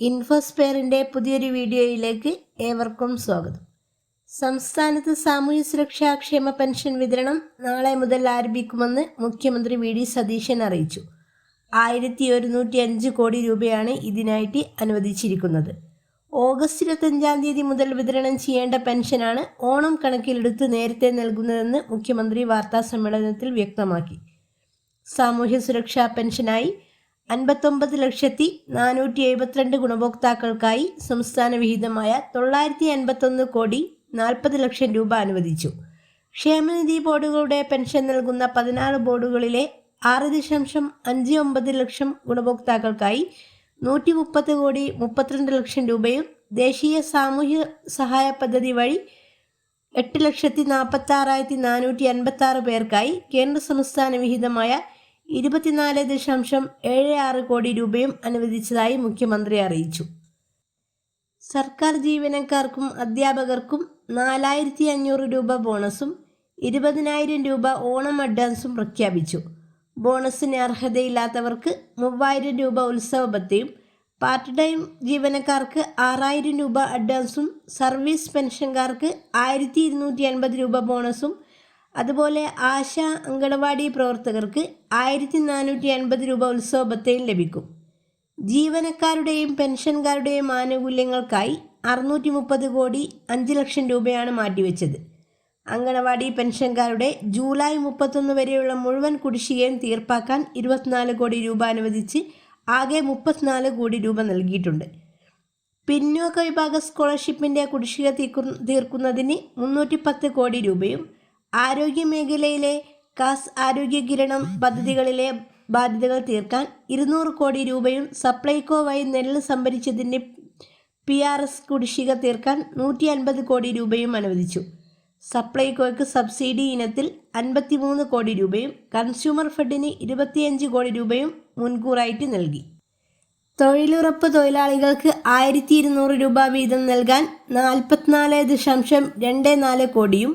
ഇൻഫോസ്പെയറിൻ്റെ പുതിയൊരു വീഡിയോയിലേക്ക് ഏവർക്കും സ്വാഗതം. സംസ്ഥാനത്ത് സാമൂഹ്യ സുരക്ഷാ ക്ഷേമ പെൻഷൻ വിതരണം നാളെ മുതൽ ആരംഭിക്കുമെന്ന് മുഖ്യമന്ത്രി വി ഡി സതീശൻ അറിയിച്ചു. 1105 കോടി രൂപയാണ് ഇതിനായിട്ട് അനുവദിച്ചിരിക്കുന്നത്. ഓഗസ്റ്റ് 25 മുതൽ വിതരണം ചെയ്യേണ്ട പെൻഷനാണ് ഓണം കണക്കിലെടുത്ത് നേരത്തെ നൽകുന്നതെന്ന് മുഖ്യമന്ത്രി വാർത്താസമ്മേളനത്തിൽ വ്യക്തമാക്കി. സാമൂഹ്യ സുരക്ഷാ പെൻഷനായി 59,472 ഗുണഭോക്താക്കൾക്കായി സംസ്ഥാന വിഹിതമായ 951 കോടി 40 ലക്ഷം രൂപ അനുവദിച്ചു. ക്ഷേമനിധി ബോർഡുകളുടെ പെൻഷൻ നൽകുന്ന 16 ബോർഡുകളിലെ 6.59 ലക്ഷം ഗുണഭോക്താക്കൾക്കായി 130 കോടി 32 ലക്ഷം രൂപയും ദേശീയ സാമൂഹ്യ സഹായ പദ്ധതി വഴി 8,46,456 പേർക്കായി കേന്ദ്ര സംസ്ഥാന വിഹിതമായ 24.76 കോടി രൂപയും അനുവദിച്ചതായി മുഖ്യമന്ത്രി അറിയിച്ചു. സർക്കാർ ജീവനക്കാർക്കും അധ്യാപകർക്കും 4,500 രൂപ ബോണസും 20,000 രൂപ ഓണം അഡ്വാൻസും പ്രഖ്യാപിച്ചു. ബോണസിന് അർഹതയില്ലാത്തവർക്ക് 3,000 രൂപ ഉത്സവ ഭത്തയും, പാർട്ട് ടൈം ജീവനക്കാർക്ക് 6,000 രൂപ അഡ്വാൻസും, സർവീസ് പെൻഷൻകാർക്ക് 1,250 രൂപ ബോണസും, അതുപോലെ ആശ അങ്കണവാടി പ്രവർത്തകർക്ക് 1,450 രൂപ ഉത്സവ ഭത്തയും ലഭിക്കും. ജീവനക്കാരുടെയും പെൻഷൻകാരുടെയും ആനുകൂല്യങ്ങൾക്കായി 630 കോടി 5 ലക്ഷം രൂപയാണ് മാറ്റിവെച്ചത്. അങ്കണവാടി പെൻഷൻകാരുടെ ജൂലൈ 31 വരെയുള്ള മുഴുവൻ കുടിശ്ശികയും തീർപ്പാക്കാൻ 24 കോടി രൂപ അനുവദിച്ച് ആകെ 34 കോടി രൂപ നൽകിയിട്ടുണ്ട്. പിന്നോക്ക വിഭാഗ സ്കോളർഷിപ്പിൻ്റെ കുടിശ്ശിക തീർക്കുന്നതിന് 310 കോടി രൂപയും, ആരോഗ്യ മേഖലയിലെ കാസ് ആരോഗ്യ കിരണം പദ്ധതികളിലെ ബാധ്യതകൾ തീർക്കാൻ 200 കോടി രൂപയും, സപ്ലൈകോ വഴി നെല്ല് സംഭരിച്ചതിൻ്റെ PRS കുടിശ്ശിക തീർക്കാൻ 150 കോടി രൂപയും അനുവദിച്ചു. സപ്ലൈകോയ്ക്ക് സബ്സിഡി ഇനത്തിൽ 53 കോടി രൂപയും, കൺസ്യൂമർ ഫെഡിന് 25 കോടി രൂപയും മുൻകൂറായിട്ട് നൽകി. തൊഴിലുറപ്പ് തൊഴിലാളികൾക്ക് 1,200 രൂപ വീതം നൽകാൻ 44.24 കോടിയും,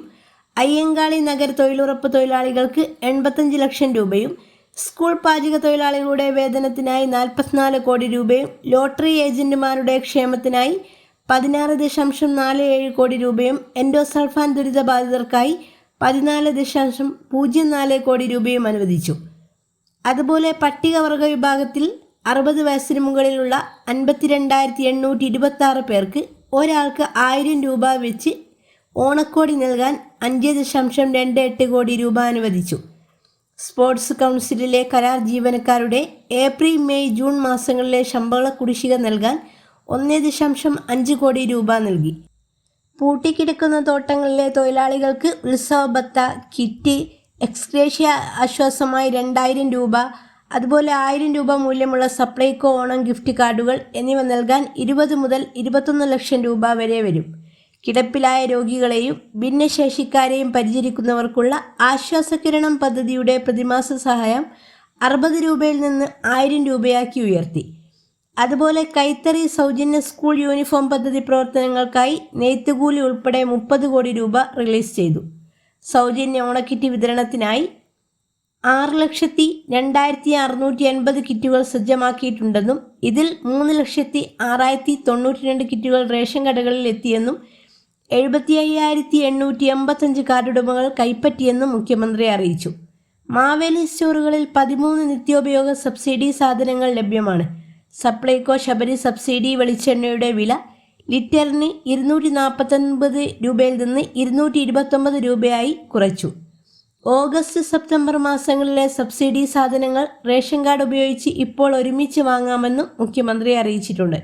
അയ്യങ്കാളി നഗർ തൊഴിലുറപ്പ് തൊഴിലാളികൾക്ക് 85 ലക്ഷം രൂപയും, സ്കൂൾ പാചക തൊഴിലാളികളുടെ വേതനത്തിനായി 44 കോടി രൂപയും, ലോട്ടറി ഏജന്റുമാരുടെ ക്ഷേമത്തിനായി 16.47 കോടി രൂപയും, എൻഡോസൾഫാൻ ദുരിതബാധിതർക്കായി 14.04 കോടി രൂപയും അനുവദിച്ചു. അതുപോലെ പട്ടികവർഗ വിഭാഗത്തിൽ 60 വയസ്സിന് മുകളിലുള്ള 52,826 പേർക്ക് ഒരാൾക്ക് 1,000 രൂപ വെച്ച് ഓണക്കോടി നൽകാൻ 5.28 കോടി രൂപ അനുവദിച്ചു. സ്പോർട്സ് കൗൺസിലിലെ കരാർ ജീവനക്കാരുടെ ഏപ്രിൽ, മെയ്, ജൂൺ മാസങ്ങളിലെ ശമ്പള കുടിശ്ശിക നൽകാൻ 1.5 കോടി രൂപ നൽകി. പൂട്ടിക്കിടക്കുന്ന തോട്ടങ്ങളിലെ തൊഴിലാളികൾക്ക് ഉത്സവ ഭത്ത, കിറ്റ്, എക്സ്ഗ്രേഷ്യ ആശ്വാസമായി 2,000 രൂപ, അതുപോലെ 1,000 രൂപ മൂല്യമുള്ള സപ്ലൈകോ ഓണം ഗിഫ്റ്റ് കാർഡുകൾ എന്നിവ നൽകാൻ 20 മുതൽ 21 ലക്ഷം രൂപ വരെ വരും. കിടപ്പിലായ രോഗികളെയും ഭിന്നശേഷിക്കാരെയും പരിചരിക്കുന്നവർക്കുള്ള ആശ്വാസകിരണം പദ്ധതിയുടെ പ്രതിമാസ സഹായം 60 രൂപയിൽ നിന്ന് 1,000 രൂപയാക്കി ഉയർത്തി. അതുപോലെ കൈത്തറി സൗജന്യ സ്കൂൾ യൂണിഫോം പദ്ധതി പ്രവർത്തനങ്ങൾക്കായി നെയ്ത്തുകൂലി ഉൾപ്പെടെ 30 കോടി രൂപ റിലീസ് ചെയ്തു. സൗജന്യ ഓണക്കിറ്റ് വിതരണത്തിനായി 6,02,680 കിറ്റുകൾ സജ്ജമാക്കിയിട്ടുണ്ടെന്നും ഇതിൽ 3,06,092 കിറ്റുകൾ റേഷൻ കടകളിൽ എത്തിയെന്നും 75,885 കാർഡുടമകൾ കൈപ്പറ്റിയെന്നും മുഖ്യമന്ത്രി അറിയിച്ചു. മാവേലി സ്റ്റോറുകളിൽ 13 നിത്യോപയോഗ സബ്സിഡി സാധനങ്ങൾ ലഭ്യമാണ്. സപ്ലൈകോ ശബരി സബ്സിഡി വെളിച്ചെണ്ണയുടെ വില ലിറ്ററിന് 249 രൂപയിൽ നിന്ന് 229 രൂപയായി കുറച്ചു. ഓഗസ്റ്റ്, സെപ്റ്റംബർ മാസങ്ങളിലെ സബ്സിഡി സാധനങ്ങൾ റേഷൻ കാർഡ് ഉപയോഗിച്ച് ഇപ്പോൾ ഒരുമിച്ച് വാങ്ങാമെന്നും മുഖ്യമന്ത്രി അറിയിച്ചിട്ടുണ്ട്.